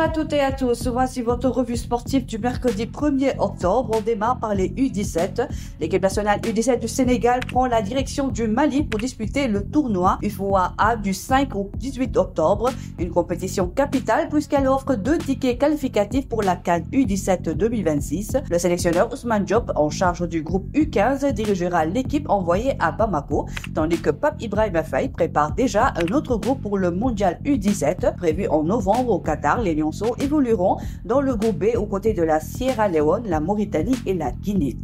à toutes et à tous, voici votre revue sportive du mercredi 1er octobre. On démarre par les U17. L'équipe nationale U17 du Sénégal prend la direction du Mali pour disputer le tournoi UFOA du 5 au 18 octobre. Une compétition capitale puisqu'elle offre 2 tickets qualificatifs pour la CAN U17 2026. Le sélectionneur Ousmane Diop, en charge du groupe U15, dirigera l'équipe envoyée à Bamako, tandis que Pape Ibrahima Faye prépare déjà un autre groupe pour le mondial U17 prévu en novembre au Qatar. Les Lionceaux évolueront dans le groupe B aux côtés de la Sierra Leone, la Mauritanie et la Guinée.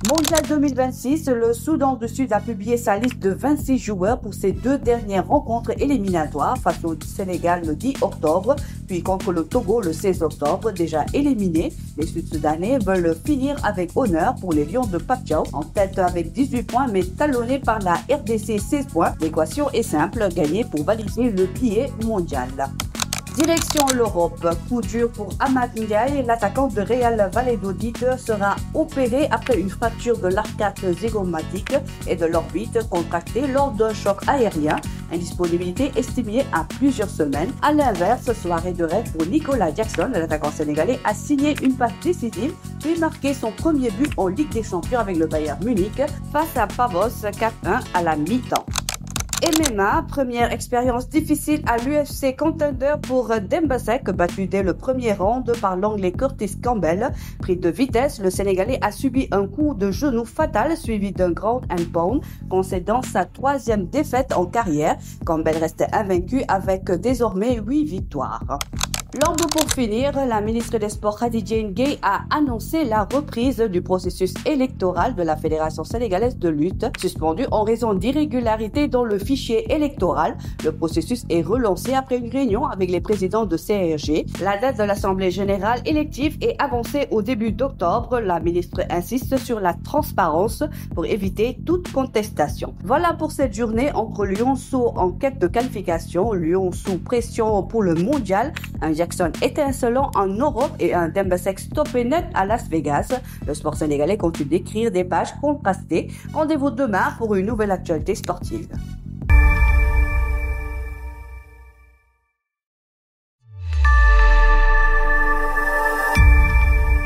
Mondial 2026, le Soudan du Sud a publié sa liste de 26 joueurs pour ses 2 dernières rencontres éliminatoires face au Sénégal le 10 octobre, puis contre le Togo le 16 octobre, déjà éliminés. Les Sud-Soudanais veulent finir avec honneur pour les Lions de Pape Thiaw, en tête avec 18 points mais talonnés par la RDC 16 points. L'équation est simple, gagner pour valider le billet mondial. Direction l'Europe, coup dur pour Amad Ndiaye, l'attaquant de Real Valladolid sera opéré après une fracture de l'arcade zygomatique et de l'orbite contractée lors d'un choc aérien. Indisponibilité estimée à plusieurs semaines. À l'inverse, soirée de rêve pour Nicolas Jackson, l'attaquant sénégalais a signé une passe décisive puis marqué son premier but en Ligue des Champions avec le Bayern Munich face à Pavos 4-1 à la mi-temps. MMA, première expérience difficile à l'UFC Contender pour Dembasek, battu dès le premier round par l'anglais Curtis Campbell. Pris de vitesse, le Sénégalais a subi un coup de genou fatal suivi d'un ground and pound, concédant sa 3e défaite en carrière. Campbell reste invaincu avec désormais 8 victoires. L'ordre pour finir, la ministre des Sports Khadija Ndiaye a annoncé la reprise du processus électoral de la Fédération sénégalaise de lutte, suspendu en raison d'irrégularités dans le fichier électoral. Le processus est relancé après une réunion avec les présidents de CRG. La date de l'Assemblée générale élective est avancée au début d'octobre. La ministre insiste sur la transparence pour éviter toute contestation. Voilà pour cette journée entre Lionceaux en quête de qualification, Lyon sous pression pour le mondial, un Jackson étincelant en Europe et un Dembasek stoppé net à Las Vegas. Le sport sénégalais continue d'écrire des pages contrastées. Rendez-vous demain pour une nouvelle actualité sportive.